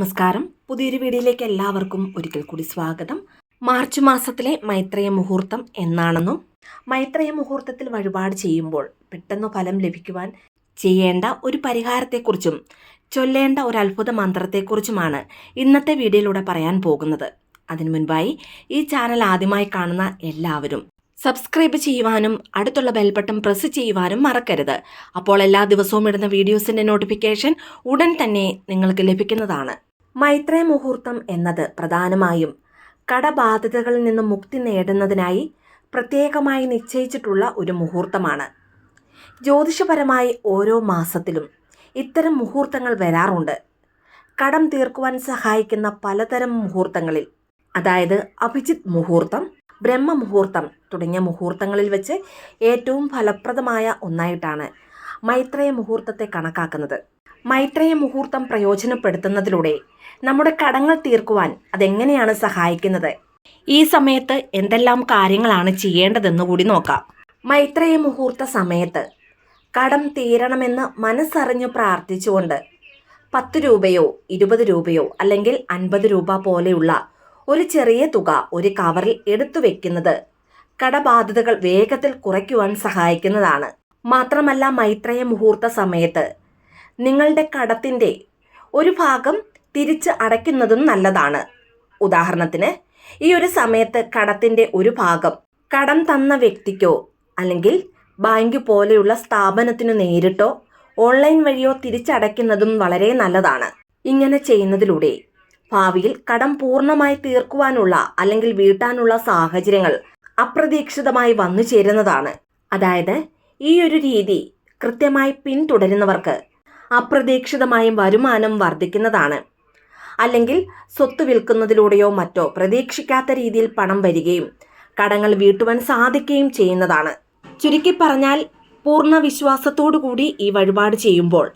നമസ്കാരം. പുതിയൊരു വീഡിയോയിലേക്ക് എല്ലാവർക്കും ഒരിക്കൽ കൂടി സ്വാഗതം. മാർച്ച് മാസത്തിലെ മൈത്രേയ മുഹൂർത്തം എന്നാണെന്നും മൈത്രേയ മുഹൂർത്തത്തിൽ വഴിപാട് ചെയ്യുമ്പോൾ പെട്ടെന്ന് ഫലം ലഭിക്കുവാൻ ചെയ്യേണ്ട ഒരു പരിഹാരത്തെക്കുറിച്ചും ചൊല്ലേണ്ട ഒരു അത്ഭുത മന്ത്രത്തെക്കുറിച്ചുമാണ് ഇന്നത്തെ വീഡിയോയിലൂടെ പറയാൻ പോകുന്നത്. അതിനു മുൻപായി ഈ ചാനൽ ആദ്യമായി കാണുന്ന എല്ലാവരും സബ്സ്ക്രൈബ് ചെയ്യുവാനും അടുത്തുള്ള ബെൽ ബട്ടൺ പ്രസ് ചെയ്യുവാനും മറക്കരുത്. അപ്പോൾ എല്ലാ ദിവസവും ഇടുന്ന വീഡിയോസിൻ്റെ നോട്ടിഫിക്കേഷൻ ഉടൻ തന്നെ നിങ്ങൾക്ക് ലഭിക്കുന്നതാണ്. മൈത്രേയ മുഹൂർത്തം എന്നത് പ്രധാനമായും കടബാധ്യതകളിൽ നിന്ന് മുക്തി നേടുന്നതിനായി പ്രത്യേകമായി നിശ്ചയിച്ചിട്ടുള്ള ഒരു മുഹൂർത്തമാണ്. ജ്യോതിഷപരമായി ഓരോ മാസത്തിലും ഇത്തരം മുഹൂർത്തങ്ങൾ വരാറുണ്ട്. കടം തീർക്കുവാൻ സഹായിക്കുന്ന പലതരം മുഹൂർത്തങ്ങളിൽ, അതായത് അഭിജിത്ത് മുഹൂർത്തം, ബ്രഹ്മമുഹൂർത്തം തുടങ്ങിയ മുഹൂർത്തങ്ങളിൽ വെച്ച് ഏറ്റവും ഫലപ്രദമായ ഒന്നായിട്ടാണ് മൈത്രേയ മുഹൂർത്തത്തെ കണക്കാക്കുന്നത്. മൈത്രേയ മുഹൂർത്തം പ്രയോജനപ്പെടുത്തുന്നതിലൂടെ നമ്മുടെ കടങ്ങൾ തീർക്കുവാൻ അതെങ്ങനെയാണ് സഹായിക്കുന്നത്, ഈ സമയത്ത് എന്തെല്ലാം കാര്യങ്ങളാണ് ചെയ്യേണ്ടതെന്ന് കൂടി നോക്കാം. മൈത്രേയ മുഹൂർത്ത സമയത്ത് കടം തീരണമെന്ന് മനസ്സറിഞ്ഞു പ്രാർത്ഥിച്ചുകൊണ്ട് 10 രൂപയോ 20 രൂപയോ അല്ലെങ്കിൽ 50 രൂപ പോലെയുള്ള ഒരു ചെറിയ തുക ഒരു കവറിൽ എടുത്തു വെക്കുന്നത് കടബാധ്യതകൾ വേഗത്തിൽ കുറയ്ക്കുവാൻ സഹായിക്കുന്നതാണ്. മാത്രമല്ല, മൈത്രേയ മുഹൂർത്ത സമയത്ത് നിങ്ങളുടെ കടത്തിൻ്റെ ഒരു ഭാഗം തിരിച്ച് അടയ്ക്കുന്നതും നല്ലതാണ്. ഉദാഹരണത്തിന്, ഈ ഒരു സമയത്ത് കടത്തിൻ്റെ ഒരു ഭാഗം കടം തന്ന വ്യക്തിക്കോ അല്ലെങ്കിൽ ബാങ്ക് പോലെയുള്ള സ്ഥാപനത്തിനു നേരിട്ടോ ഓൺലൈൻ വഴിയോ തിരിച്ചടയ്ക്കുന്നതും വളരെ നല്ലതാണ്. ഇങ്ങനെ ചെയ്യുന്നതിലൂടെ ഭാവിയിൽ കടം പൂർണ്ണമായി തീർക്കുവാനുള്ള അല്ലെങ്കിൽ വീട്ടാനുള്ള സാഹചര്യങ്ങൾ അപ്രതീക്ഷിതമായി വന്നു ചേരുന്നതാണ്. അതായത്, ഈ ഒരു രീതി കൃത്യമായി പിന്തുടരുന്നവർക്ക് അപ്രതീക്ഷിതമായും വരുമാനം വർദ്ധിക്കുന്നതാണ്. അല്ലെങ്കിൽ സ്വത്ത് വിൽക്കുന്നതിലൂടെയോ മറ്റോ പ്രതീക്ഷിക്കാത്ത രീതിയിൽ പണം വരികയും കടങ്ങൾ വീട്ടുവാൻ സാധിക്കുകയും ചെയ്യുന്നതാണ്. ചുരുക്കി പറഞ്ഞാൽ, പൂർണ്ണ വിശ്വാസത്തോടു കൂടി ഈ വഴിപാട് ചെയ്യുമ്പോൾ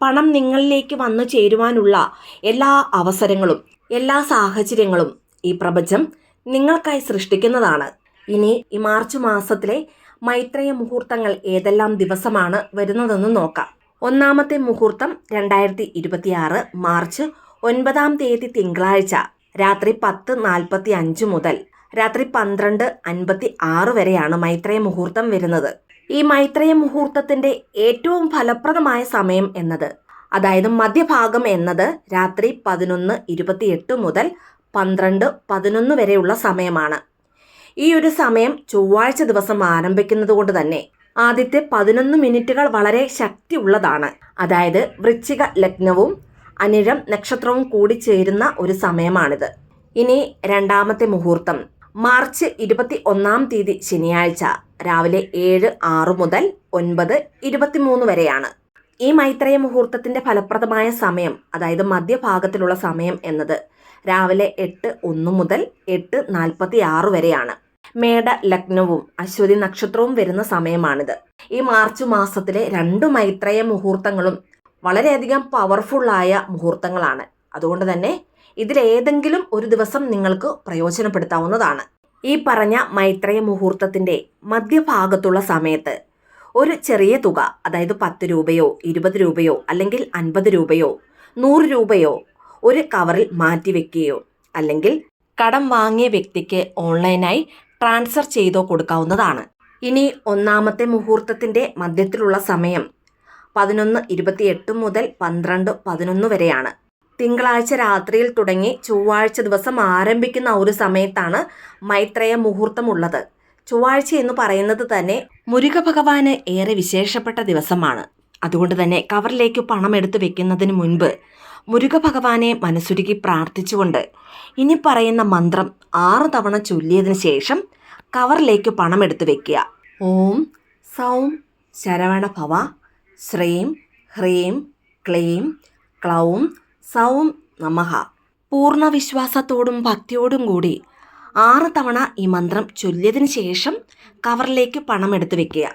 പണം നിങ്ങളിലേക്ക് വന്നു ചേരുവാനുള്ള എല്ലാ അവസരങ്ങളും എല്ലാ സാഹചര്യങ്ങളും ഈ പ്രപഞ്ചം നിങ്ങൾക്കായി സൃഷ്ടിക്കുന്നതാണ്. ഇനി ഈ മാർച്ച് മാസത്തിലെ മൈത്രേയ മുഹൂർത്തങ്ങൾ ഏതെല്ലാം ദിവസമാണ് വരുന്നതെന്ന് നോക്കാം. ഒന്നാമത്തെ മുഹൂർത്തം 2026 മാർച്ച് 9 തിങ്കളാഴ്ച രാത്രി 10:45 മുതൽ രാത്രി 12:56 വരെയാണ് മൈത്രേയ മുഹൂർത്തം വരുന്നത്. ഈ മൈത്രേയ മുഹൂർത്തത്തിൻ്റെ ഏറ്റവും ഫലപ്രദമായ സമയം എന്നത്, അതായത് മധ്യഭാഗം എന്നത് രാത്രി 11:28 മുതൽ 12:11 വരെയുള്ള സമയമാണ്. ഈ ഒരു സമയം ചൊവ്വാഴ്ച ദിവസം ആരംഭിക്കുന്നത് കൊണ്ട് തന്നെ ആദ്യത്തെ 11 മിനിറ്റുകൾ വളരെ ശക്തിയുള്ളതാണ്. അതായത് വൃശ്ചിക ലഗ്നവും അനിഴം നക്ഷത്രവും കൂടി ചേരുന്ന ഒരു സമയമാണിത്. ഇനി രണ്ടാമത്തെ മുഹൂർത്തം മാർച്ച് 21 ശനിയാഴ്ച രാവിലെ 7:06 മുതൽ 9:23 വരെയാണ്. ഈ മൈത്രേയ മുഹൂർത്തത്തിൻ്റെ ഫലപ്രദമായ സമയം, അതായത് മധ്യഭാഗത്തിലുള്ള സമയം എന്നത് രാവിലെ 8:01 മുതൽ 8:46 വരെയാണ്. മേട ലഗ്നവും അശ്വതി നക്ഷത്രവും വരുന്ന സമയമാണിത്. ഈ മാർച്ച് മാസത്തിലെ 2 മൈത്രേയ മുഹൂർത്തങ്ങളും വളരെയധികം പവർഫുള്ളായ മുഹൂർത്തങ്ങളാണ്. അതുകൊണ്ട് തന്നെ ഇതിലേതെങ്കിലും ഒരു ദിവസം നിങ്ങൾക്ക് പ്രയോജനപ്പെടുത്താവുന്നതാണ്. ഈ പറഞ്ഞ മൈത്രേയ മുഹൂർത്തത്തിൻ്റെ മധ്യഭാഗത്തുള്ള സമയത്ത് ഒരു ചെറിയ തുക, അതായത് 10 രൂപയോ 20 രൂപയോ അല്ലെങ്കിൽ 50 രൂപയോ 100 രൂപയോ ഒരു കവറിൽ മാറ്റിവെക്കുകയോ അല്ലെങ്കിൽ കടം വാങ്ങിയ വ്യക്തിക്ക് ഓൺലൈനായി ട്രാൻസ്ഫർ ചെയ്തോ കൊടുക്കാവുന്നതാണ്. ഇനി ഒന്നാമത്തെ മുഹൂർത്തത്തിൻ്റെ മധ്യത്തിലുള്ള സമയം 11:28 മുതൽ 12:11 വരെയാണ്. തിങ്കളാഴ്ച രാത്രിയിൽ തുടങ്ങി ചൊവ്വാഴ്ച ദിവസം ആരംഭിക്കുന്ന ഒരു സമയത്താണ് മൈത്രേയ മുഹൂർത്തം ഉള്ളത്. ചൊവ്വാഴ്ച എന്ന് പറയുന്നത് തന്നെ മുരുക ഭഗവാന് ഏറെ വിശേഷപ്പെട്ട ദിവസമാണ്. അതുകൊണ്ട് തന്നെ കവറിലേക്ക് പണം എടുത്തു വെക്കുന്നതിന് മുൻപ് മുരുക ഭഗവാനെ മനസ്സുരുകി പ്രാർത്ഥിച്ചുകൊണ്ട് ഇനി പറയുന്ന മന്ത്രം 6 തവണ ചൊല്ലിയതിനു ശേഷം കവറിലേക്ക് പണം എടുത്തു വെക്കുക. ഓം സൗം ശരവണ ഭവ ശ്രീം ഹ്രീം ക്ലീം ക്ലൗം സൗം നമഃ. പൂർണ്ണ വിശ്വാസത്തോടും ഭക്തിയോടും കൂടി 6 തവണ ഈ മന്ത്രം ചൊല്ലിയതിനു ശേഷം കവറിലേക്ക് പണം എടുത്തു വെക്കുക.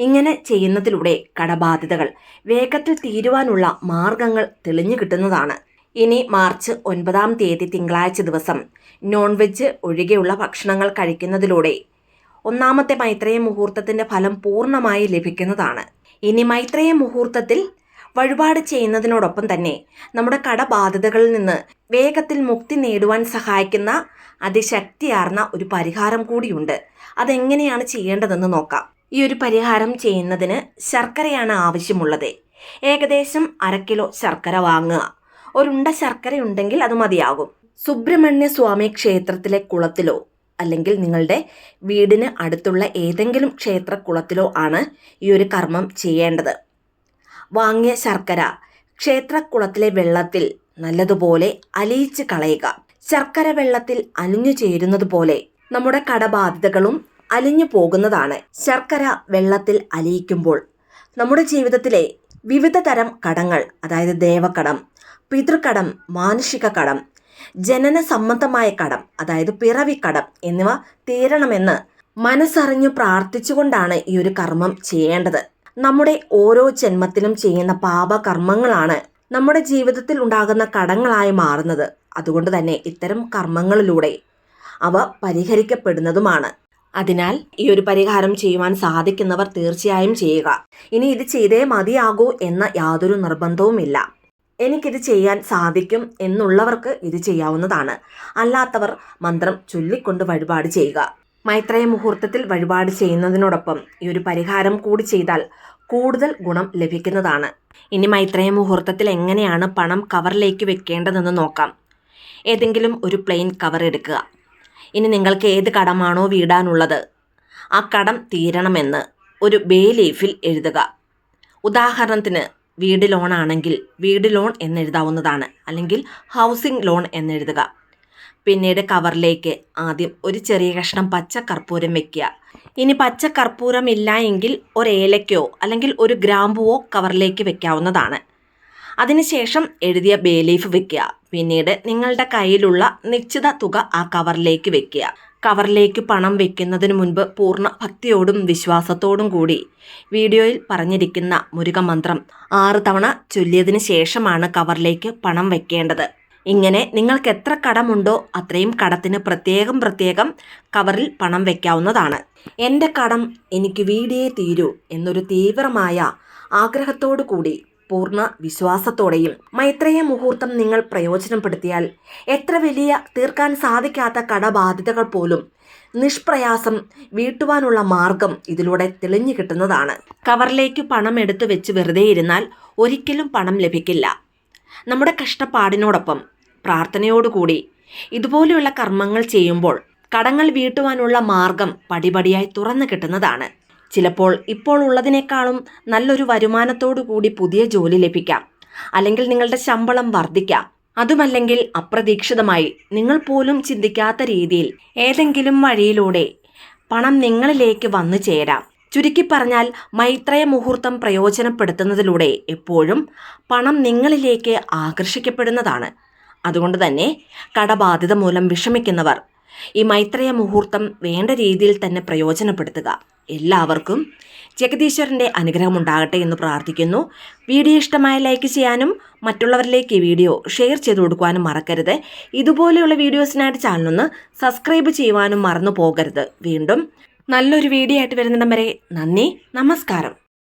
ഇങ്ങനെ ചെയ്യുന്നതിലൂടെ കടബാധ്യതകൾ വേഗത്തിൽ തീരുവാനുള്ള മാർഗങ്ങൾ തെളിഞ്ഞു കിട്ടുന്നതാണ്. ഇനി മാർച്ച് 9 തിങ്കളാഴ്ച ദിവസം നോൺ വെജ് ഒഴികെയുള്ള ഭക്ഷണങ്ങൾ കഴിക്കുന്നതിലൂടെ ഒന്നാമത്തെ മൈത്രേയ മുഹൂർത്തത്തിൻ്റെ ഫലം പൂർണ്ണമായി ലഭിക്കുന്നതാണ്. ഇനി മൈത്രേയ മുഹൂർത്തത്തിൽ വഴിപാട് ചെയ്യുന്നതിനോടൊപ്പം തന്നെ നമ്മുടെ കടബാധ്യതകളിൽ നിന്ന് വേഗത്തിൽ മുക്തി നേടുവാൻ സഹായിക്കുന്ന അതിശക്തിയാർന്ന ഒരു പരിഹാരം കൂടിയുണ്ട്. അതെങ്ങനെയാണ് ചെയ്യേണ്ടതെന്ന് നോക്കാം. ഈ ഒരു പരിഹാരം ചെയ്യുന്നതിന് ശർക്കരയാണ് ആവശ്യമുള്ളത്. ഏകദേശം 1/2 കിലോ ശർക്കര വാങ്ങുക. ഒരുണ്ട ശർക്കര ഉണ്ടെങ്കിൽ അത് മതിയാകും. സുബ്രഹ്മണ്യ സ്വാമി ക്ഷേത്രത്തിലെ കുളത്തിലോ അല്ലെങ്കിൽ നിങ്ങളുടെ വീടിന് അടുത്തുള്ള ഏതെങ്കിലും ക്ഷേത്ര കുളത്തിലോ ആണ് ഈ ഒരു കർമ്മം ചെയ്യേണ്ടത്. വാങ്ങിയ ശർക്കര ക്ഷേത്രക്കുളത്തിലെ വെള്ളത്തിൽ നല്ലതുപോലെ അലിയിച്ച് കളയുക. ശർക്കര വെള്ളത്തിൽ അലിഞ്ഞു ചേരുന്നത് പോലെ നമ്മുടെ കടബാധ്യതകളും അലിഞ്ഞു പോകുന്നതാണ്. ശർക്കര വെള്ളത്തിൽ അലിയിക്കുമ്പോൾ നമ്മുടെ ജീവിതത്തിലെ വിവിധ തരം കടങ്ങൾ, അതായത് ദേവക്കടം, പിതൃകടം, മാനുഷിക കടം, ജനന സംബന്ധമായ കടം, അതായത് പിറവിക്കടം എന്നിവ തീരണമെന്ന് മനസ്സറിഞ്ഞു പ്രാർത്ഥിച്ചുകൊണ്ടാണ് ഈ ഒരു കർമ്മം ചെയ്യേണ്ടത്. നമ്മുടെ ഓരോ ജന്മത്തിലും ചെയ്യുന്ന പാപകർമ്മങ്ങളാണ് നമ്മുടെ ജീവിതത്തിൽ ഉണ്ടാകുന്ന കടങ്ങളായി മാറുന്നത്. അതുകൊണ്ട് തന്നെ ഇത്തരം കർമ്മങ്ങളിലൂടെ അവ പരിഹരിക്കപ്പെടുന്നതുമാണ്. അതിനാൽ ഈ ഒരു പരിഹാരം ചെയ്യുവാൻ സാധിക്കുന്നവർ തീർച്ചയായും ചെയ്യുക. ഇനി ഇത് ചെയ്തേ മതിയാകൂ എന്ന യാതൊരു നിർബന്ധവുമില്ല. എനിക്കിത് ചെയ്യാൻ സാധിക്കും എന്നുള്ളവർക്ക് ഇത് ചെയ്യാവുന്നതാണ്. അല്ലാത്തവർ മന്ത്രം ചൊല്ലിക്കൊണ്ട് വഴിപാട് ചെയ്യുക. മൈത്രേയ മുഹൂർത്തത്തിൽ വഴിപാട് ചെയ്യുന്നതിനോടൊപ്പം ഈ ഒരു പരിഹാരം കൂടി ചെയ്താൽ കൂടുതൽ ഗുണം ലഭിക്കുന്നതാണ്. ഇനി മൈത്രേയ മുഹൂർത്തത്തിൽ എങ്ങനെയാണ് പണം കവറിലേക്ക് വെക്കേണ്ടതെന്ന് നോക്കാം. ഏതെങ്കിലും ഒരു പ്ലെയിൻ കവർ എടുക്കുക. ഇനി നിങ്ങൾക്ക് ഏത് കടമാണോ വീടാനുള്ളത് ആ കടം തീരണമെന്ന് ഒരു ബേ ലീഫിൽ എഴുതുക. ഉദാഹരണത്തിന് വീട് ലോൺ ആണെങ്കിൽ വീട് ലോൺ എന്നെഴുതാവുന്നതാണ്, അല്ലെങ്കിൽ ഹൗസിംഗ് ലോൺ എന്നെഴുതുക. പിന്നീട് കവറിലേക്ക് ആദ്യം ഒരു ചെറിയ കഷ്ണം പച്ച കർപ്പൂരം വെക്കുക. ഇനി പച്ച കർപ്പൂരം ഇല്ല എങ്കിൽ ഒരു ഏലക്കയോ അല്ലെങ്കിൽ ഒരു ഗ്രാമ്പുവോ കവറിലേക്ക് വെക്കാവുന്നതാണ്. അതിനുശേഷം എഴുതിയ ബേ ലീഫ് വെക്കുക. പിന്നീട് നിങ്ങളുടെ കയ്യിലുള്ള നിശ്ചിത തുക ആ കവറിലേക്ക് വെക്കുക. കവറിലേക്ക് പണം വെക്കുന്നതിന് മുൻപ് പൂർണ്ണ ഭക്തിയോടും വിശ്വാസത്തോടും കൂടി വീഡിയോയിൽ പറഞ്ഞിരിക്കുന്ന മുരുക മന്ത്രം 6 തവണ ചൊല്ലിയതിന് ശേഷമാണ് കവറിലേക്ക് പണം വെക്കേണ്ടത്. ഇങ്ങനെ നിങ്ങൾക്ക് എത്ര കടമുണ്ടോ അത്രയും കടത്തിന് പ്രത്യേകം കവറിൽ പണം വെക്കാവുന്നതാണ്. എൻ്റെ കടം എനിക്ക് വീടിയേ തീരൂ എന്നൊരു തീവ്രമായ ആഗ്രഹത്തോടു കൂടി പൂർണ്ണ വിശ്വാസത്തോടെയും മൈത്രേയ മുഹൂർത്തം നിങ്ങൾ പ്രയോജനപ്പെടുത്തിയാൽ എത്ര വലിയ തീർക്കാൻ സാധിക്കാത്ത കടബാധ്യതകൾ പോലും നിഷ്പ്രയാസം വീട്ടുവാനുള്ള മാർഗം ഇതിലൂടെ തെളിഞ്ഞു കിട്ടുന്നതാണ്. കവറിലേക്ക് പണം എടുത്തു വെച്ച് വെറുതെ ഇരുന്നാൽ ഒരിക്കലും പണം ലഭിക്കില്ല. നമ്മുടെ കഷ്ടപ്പാടിനോടൊപ്പം പ്രാർത്ഥനയോടുകൂടി ഇതുപോലെയുള്ള കർമ്മങ്ങൾ ചെയ്യുമ്പോൾ കടങ്ങൾ വീട്ടുവാനുള്ള മാർഗം പടിപടിയായി തുറന്നു കിട്ടുന്നതാണ്. ചിലപ്പോൾ ഇപ്പോൾ ഉള്ളതിനേക്കാളും നല്ലൊരു വരുമാനത്തോടു കൂടി പുതിയ ജോലി ലഭിക്കാം, അല്ലെങ്കിൽ നിങ്ങളുടെ ശമ്പളം വർദ്ധിക്കാം. അതുമല്ലെങ്കിൽ അപ്രതീക്ഷിതമായി നിങ്ങൾ പോലും ചിന്തിക്കാത്ത രീതിയിൽ ഏതെങ്കിലും വഴിയിലൂടെ പണം നിങ്ങളിലേക്ക് വന്നു ചേരാം. ചുരുക്കി പറഞ്ഞാൽ മൈത്രേയ മുഹൂർത്തം പ്രയോജനപ്പെടുത്തുന്നതിലൂടെ എപ്പോഴും പണം നിങ്ങളിലേക്ക് ആകർഷിക്കപ്പെടുന്നതാണ്. അതുകൊണ്ട് തന്നെ കടബാധ്യത മൂലം വിഷമിക്കുന്നവർ ഈ മൈത്രേയ മുഹൂർത്തം വേണ്ട രീതിയിൽ തന്നെ പ്രയോജനപ്പെടുത്തുക. എല്ലാവർക്കും ജഗദീശ്വരൻ്റെ അനുഗ്രഹം ഉണ്ടാകട്ടെ എന്ന് പ്രാർത്ഥിക്കുന്നു. വീഡിയോ ഇഷ്ടമായ ലൈക്ക് ചെയ്യാനും മറ്റുള്ളവരിലേക്ക് ഈ വീഡിയോ ഷെയർ ചെയ്ത് കൊടുക്കുവാനും മറക്കരുത്. ഇതുപോലെയുള്ള വീഡിയോസിനായിട്ട് ചാനലൊന്ന് സബ്സ്ക്രൈബ് ചെയ്യുവാനും മറന്നു പോകരുത്. വീണ്ടും നല്ലൊരു വീഡിയോ ആയിട്ട് വരുന്നിടം വരെ നന്ദി, നമസ്കാരം.